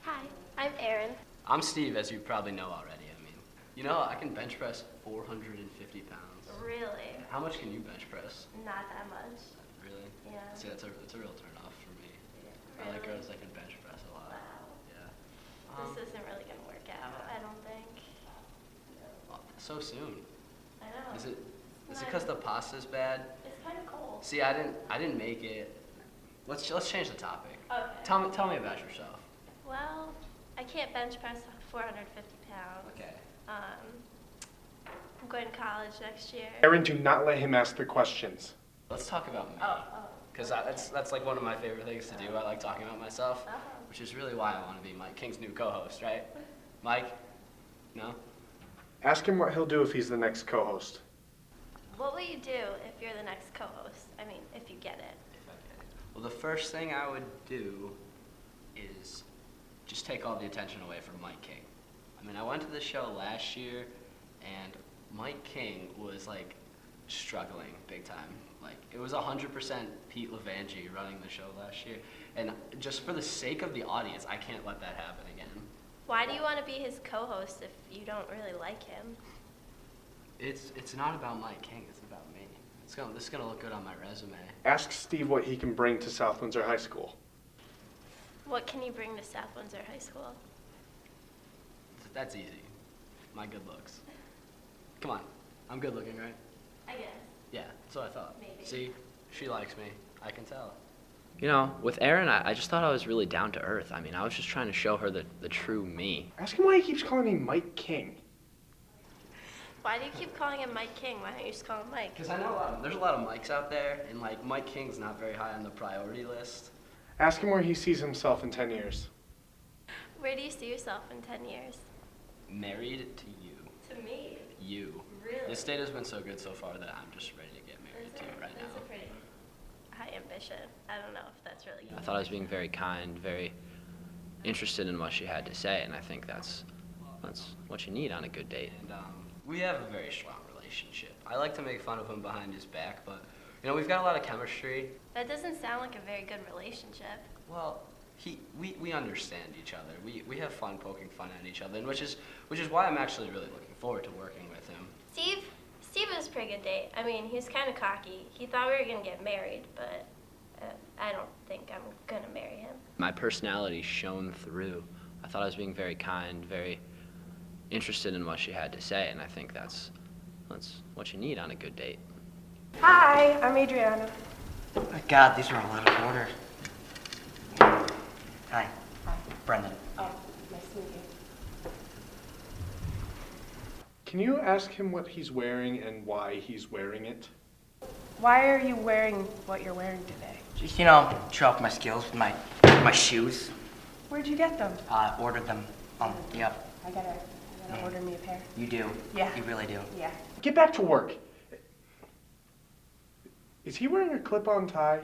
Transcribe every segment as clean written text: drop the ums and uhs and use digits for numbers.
Hi, I'm Erin. I'm Steve, as you probably know already. I can bench press 450 pounds. Really? How much can you bench press? Not that much. Really? Yeah. See, that's a real turn off for me. Yeah, I like really? girls that can bench press a lot. Wow. Yeah. This isn't really gonna work out, I don't think. So soon. I know. Is it because the pasta's bad? It's kind of cold. See, I didn't make it. Let's change the topic. Okay. Tell me about yourself. Well, I can't bench press 450 pounds. Okay. I'm going to college next year. Erin, do not let him ask the questions. Let's talk about me. Oh. Because that's like one of my favorite things to do. I like talking about myself, which is really why I want to be Mike King's new co-host, right? Mike? No? Ask him what he'll do if he's the next co-host. What will you do if you're the next co-host? I mean, if you get it. If I get it. Well, the first thing I would do is just take all the attention away from Mike King. I went to the show last year, and Mike King was like struggling big time. Like, it was 100% Pete Levangie running the show last year, and just for the sake of the audience, I can't let that happen again. Why do you want to be his co-host if you don't really like him? It's not about Mike King, it's about me. This is gonna look good on my resume. Ask Steve what he can bring to South Windsor High School. What can you bring to South Windsor High School? That's easy. My good looks. Come on, I'm good looking, right? I guess. Yeah, that's what I thought. Maybe. See, she likes me. I can tell. With Erin, I just thought I was really down to earth. I was just trying to show her the true me. Ask him why he keeps calling me Mike King. Why do you keep calling him Mike King? Why don't you just call him Mike? Because I know there's a lot of Mikes out there, and like Mike King's not very high on the priority list. Ask him where he sees himself in 10 years. Where do you see yourself in 10 years? Married to you. To me? You. Really? This date has been so good so far that I'm just ready to get married to you right That's a now. pretty high ambition. I don't know if that's really good. I thought I was being very kind, very interested in what she had to say, and I think that's what you need on a good date. And we have a very strong relationship. I like to make fun of him behind his back, but we've got a lot of chemistry. That doesn't sound like a very good relationship. Well, we understand each other. We have fun poking fun at each other, and which is why I'm actually really looking forward to working with him. Steve was a pretty good date. He was kind of cocky. He thought we were going to get married, but I don't think I'm going to marry him. My personality shone through. I thought I was being very kind, very interested in what she had to say, and I think that's what you need on a good date. Hi, I'm Adriana. Oh my God, these are all out of order. Hi. Hi. Brendan. Oh, nice to meet you. Can you ask him what he's wearing and why he's wearing it? Why are you wearing what you're wearing today? Just, show off my skills with my shoes. Where'd you get them? Ordered them. Yep. I gotta order me a pair. You do. Yeah. You really do. Yeah. Get back to work. Is he wearing a clip-on tie?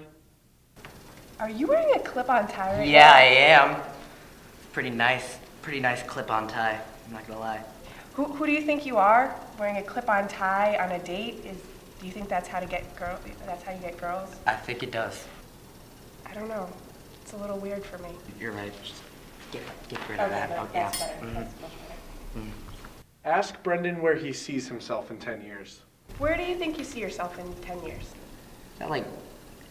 Are you wearing a clip-on tie right Yeah, now? I am. Pretty nice clip-on tie. I'm not gonna lie. Who do you think you are? Wearing a clip-on tie on a date? Do you think that's how to get girl? That's how you get girls? I think it does. I don't know. It's a little weird for me. You're right. Just get rid of that. Okay, that's better. Mhm. That's much better. Ask Brendan where he sees himself in 10 years. Where do you think you see yourself in 10 years? Is that like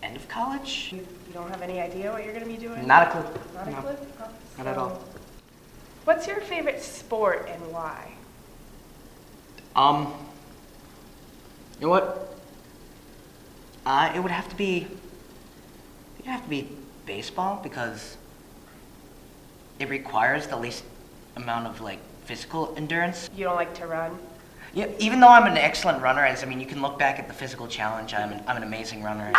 end of college? You don't have any idea what you're gonna be doing? Not a clue. Not a No. clue? Oh, Not at all. What's your favorite sport and why? You know what? It would have to be baseball because it requires the least amount of physical endurance. You don't like to run? Yeah, even though I'm an excellent runner, you can look back at the physical challenge. I'm an amazing runner.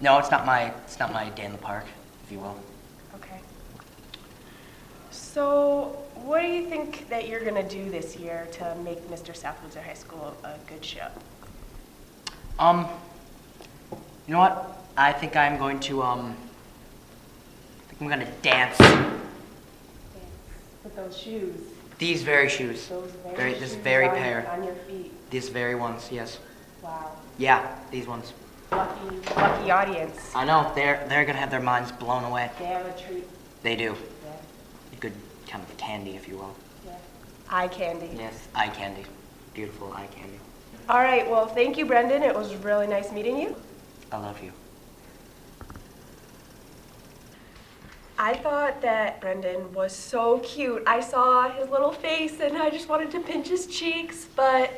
No, it's not my day in the park, if you will. Okay. So, what do you think that you're gonna do this year to make Mr. South Windsor High School a good show? You know what? I think I'm going to dance. With those shoes. These very shoes. Those very this shoes very on, pair. on your feet. These very ones, yes. Wow. Yeah, these ones. Lucky audience. I know, they're gonna have their minds blown away. They have a treat. They do. Yeah. A good kind of candy, if you will. Yeah. Eye candy. Yes, eye candy. Beautiful eye candy. All right, well, thank you, Brendan. It was really nice meeting you. I love you. I thought that Brendan was so cute. I saw his little face and I just wanted to pinch his cheeks, but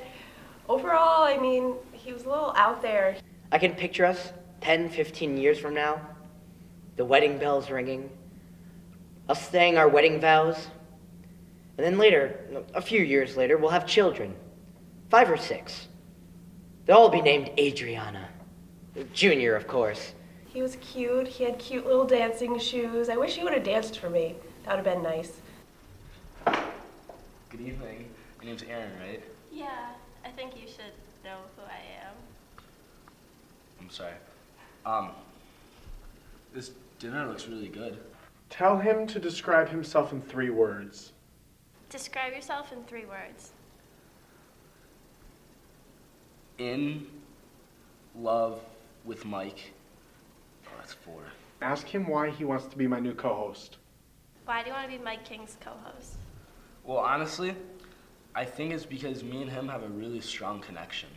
overall, I mean, he was a little out there. I can picture us 10, 15 years from now, the wedding bells ringing, us saying our wedding vows, and then later, a few years later, we'll have children, 5 or 6. They'll all be named Adriana. Junior, of course. He was cute. He had cute little dancing shoes. I wish he would have danced for me. That would have been nice. Good evening. Your name's Aaron, right? Yeah, I think you should know who I am. I'm sorry. This dinner looks really good. Tell him to describe himself in 3 words. Describe yourself in 3 words. In love with Mike. Oh, that's 4. Ask him why he wants to be my new co-host. Why do you want to be Mike King's co-host? Well, honestly, I think it's because me and him have a really strong connection.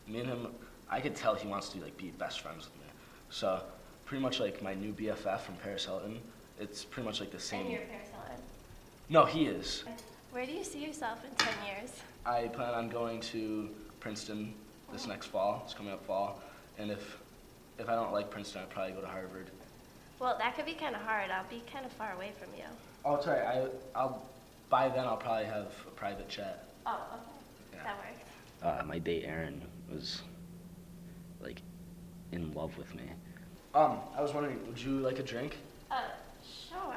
Me and him, I could tell he wants to be best friends with me. So, pretty much like my new BFF from Paris Hilton, it's pretty much like the same. And you're Paris Hilton. No, he is. Where do you see yourself in 10 years? I plan on going to Princeton this next fall. It's coming up fall. And if I don't like Princeton, I'd probably go to Harvard. Well, that could be kind of hard. I'll be kind of far away from you. Oh, it's all right. By then, I'll probably have a private jet. Oh, okay. Yeah. That works. My date, Aaron, was, in love with me. I was wondering, would you like a drink? Sure.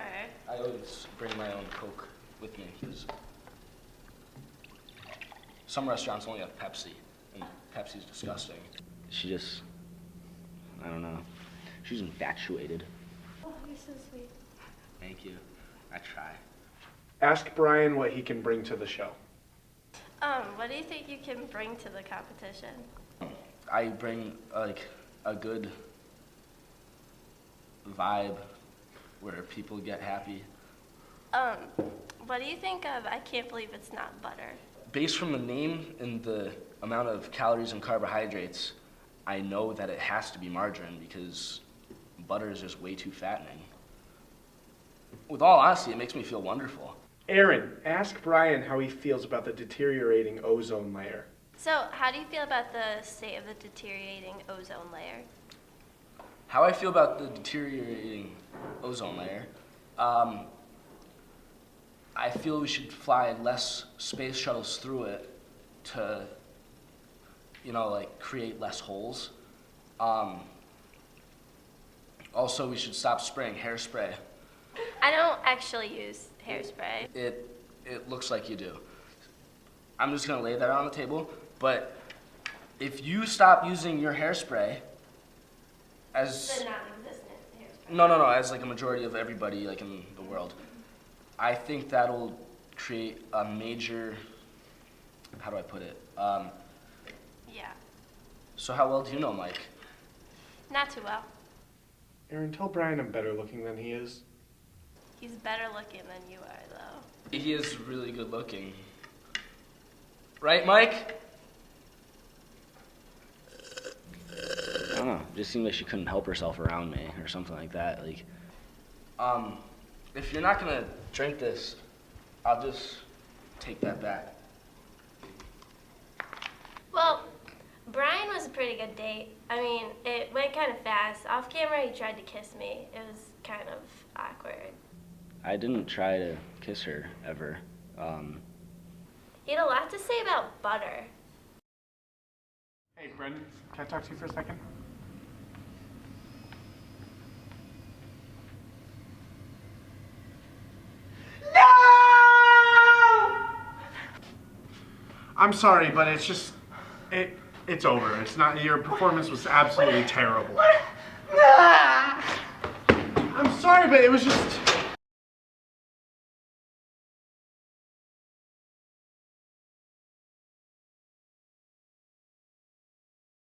I always bring my own Coke with me because some restaurants only have Pepsi, and Pepsi's disgusting. She just, I don't know, she's infatuated. Oh, you're so sweet. Thank you. I try. Ask Brian what he can bring to the show. What do you think you can bring to the competition? I bring a good vibe where people get happy. What do you think of I Can't Believe It's Not Butter? Based from the name and the amount of calories and carbohydrates, I know that it has to be margarine because butter is just way too fattening. With all honesty, it makes me feel wonderful. Aaron, ask Brian how he feels about the deteriorating ozone layer. So, how do you feel about the state of the deteriorating ozone layer? How I feel about the deteriorating ozone layer, I feel we should fly less space shuttles through it to, create less holes. Also, we should stop spraying hairspray. I don't actually use hairspray. It looks like you do. I'm just gonna lay that on the table, but if you stop using your hairspray as... The non-existent hairspray. No, as a majority of everybody in the world, I think that'll create a major, how do I put it? Yeah. So how well do you know Mike? Not too well. Aaron, tell Brian I'm better looking than he is. He's better looking than you are, though. He is really good looking. Right, Mike? I don't know, it just seemed like she couldn't help herself around me or something like that. If you're not gonna drink this, I'll just take that back. Well, Brian was a pretty good date. I mean, it went kind of fast. Off camera, he tried to kiss me. It was kind of awkward. I didn't try to kiss her, ever. He had a lot to say about butter. Hey, Brendan, can I talk to you for a second? I'm sorry, but it's just, it's over. It's not, your performance was absolutely terrible. I'm sorry, but it was just,